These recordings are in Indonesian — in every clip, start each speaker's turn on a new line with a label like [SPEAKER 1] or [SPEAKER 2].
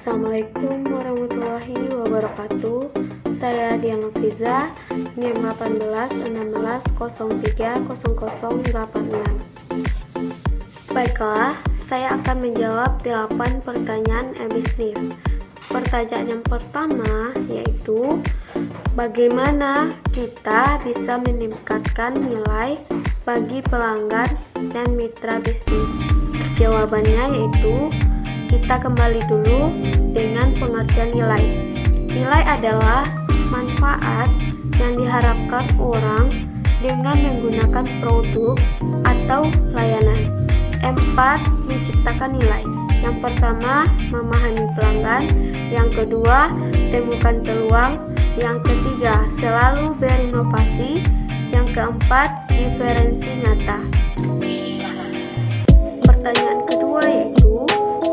[SPEAKER 1] Assalamualaikum warahmatullahi wabarakatuh. Saya Dian Fiza, NIM 1816630086. Baiklah, saya akan menjawab 8 pertanyaan e-bisnis. Pertanyaan yang pertama yaitu, bagaimana kita bisa meningkatkan nilai bagi pelanggan dan mitra bisnis? Jawabannya yaitu, kita kembali dulu dengan pengertian nilai. Nilai adalah manfaat yang diharapkan orang dengan menggunakan produk atau layanan. 4. Menciptakan nilai. Yang pertama, memahami pelanggan. Yang kedua, temukan peluang. Yang ketiga, selalu berinovasi. Yang keempat, diferensi nyata. Pertanyaan kedua yaitu,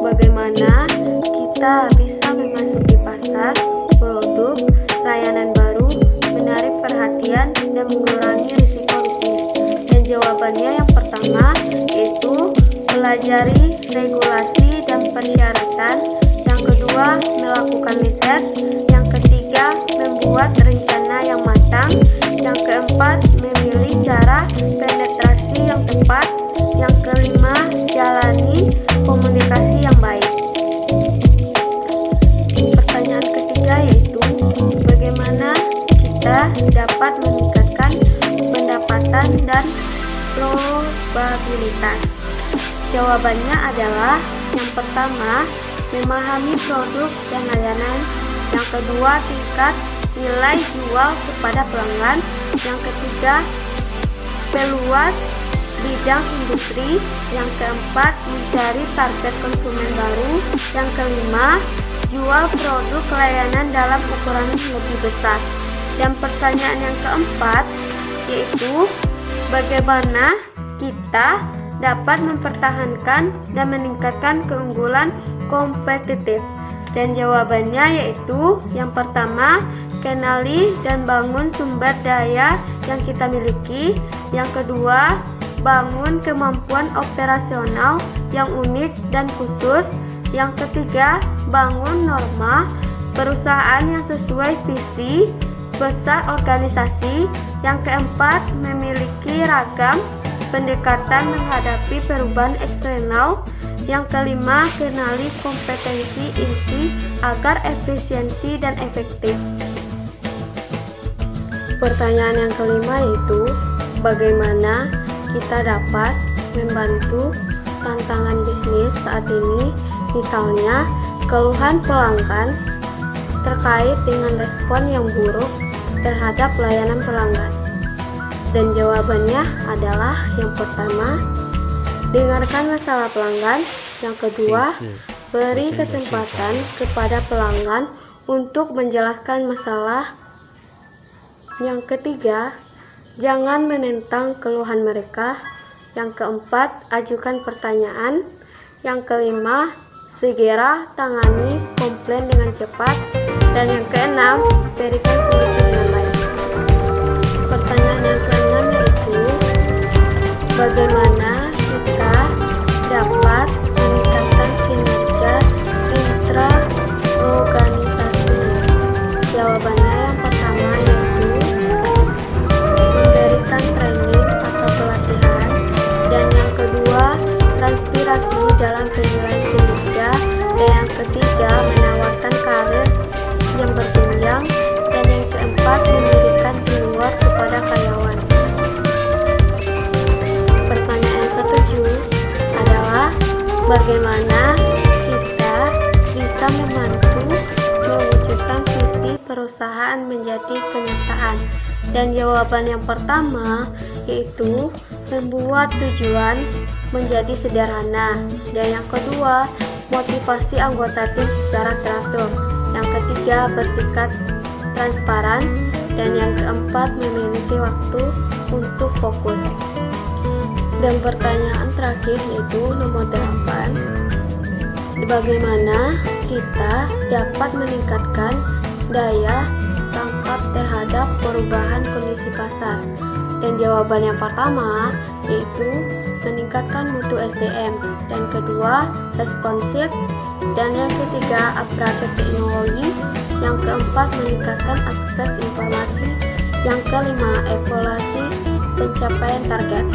[SPEAKER 1] bagaimana kita bisa memasuki pasar, produk, layanan baru, menarik perhatian, dan mengurangi risiko bisnis? Dan jawabannya yang pertama yaitu pelajari regulasi dan persyaratan. Yang kedua, melakukan riset. Yang ketiga, membuat rencana yang matang. Yang keempat, memilih cara penetrasi yang tepat. Yang kelima, jalani komunikasi yang baik. Pertanyaan ketiga yaitu, bagaimana kita dapat meningkatkan pendapatan dan probabilitas? Jawabannya adalah, yang pertama, memahami produk dan layanan. Yang kedua, tingkat nilai jual kepada pelanggan. Yang ketiga, peluas bidang industri. Yang keempat, mencari target konsumen baru. Yang kelima, jual produk layanan dalam ukuran lebih besar. Dan pertanyaan yang keempat yaitu, bagaimana kita dapat mempertahankan dan meningkatkan keunggulan kompetitif? Dan jawabannya yaitu, yang pertama, kenali dan bangun sumber daya yang kita miliki. Yang kedua, bangun kemampuan operasional yang unik dan khusus. Yang ketiga, bangun norma perusahaan yang sesuai visi besar organisasi. Yang keempat, memiliki ragam pendekatan menghadapi perubahan eksternal. Yang kelima, kenali kompetensi inti agar efisiensi dan efektif. Pertanyaan yang kelima yaitu, bagaimana kita dapat membantu tantangan bisnis saat ini, misalnya keluhan pelanggan terkait dengan respon yang buruk terhadap layanan pelanggan? Dan jawabannya adalah, yang pertama, dengarkan masalah pelanggan. Yang kedua, beri kesempatan kepada pelanggan untuk menjelaskan masalah. Yang ketiga, jangan menentang keluhan mereka. Yang keempat, ajukan pertanyaan. Yang kelima, segera tangani komplain dengan cepat. Dan yang keenam, berikan solusi yang baik. Pertanyaan yang keenam yaitu, bagaimana kita dapat meningkatkan kinerja intra-organisasi? Jawabannya yang pertama yaitu, memberikan training atau pelatihan. Dan yang kedua, transpirasi dalam penilaian kinerja. Dan yang ketiga, menawarkan karir yang berjenjang. Dan yang keempat, memberikan reward kepada karyawan. Pertanyaan yang ketujuh adalah, bagaimana kita bisa membantu mewujudkan visi perusahaan menjadi kenyataan? Dan jawaban yang pertama yaitu, membuat tujuan menjadi sederhana. Dan yang kedua, motivasi anggota tim secara teratur. Yang ketiga, bersikap transparan. Dan yang keempat, memiliki waktu untuk fokus. Dan pertanyaan terakhir yaitu nomor 8, bagaimana kita dapat meningkatkan daya tangkap terhadap perubahan kondisi pasar? Dan jawaban yang pertama yaitu, meningkatkan mutu SDM. Dan kedua, responsif. Dan yang ketiga, upgrade teknologi. Yang keempat, meningkatkan akses informasi. Yang kelima, evaluasi pencapaian target.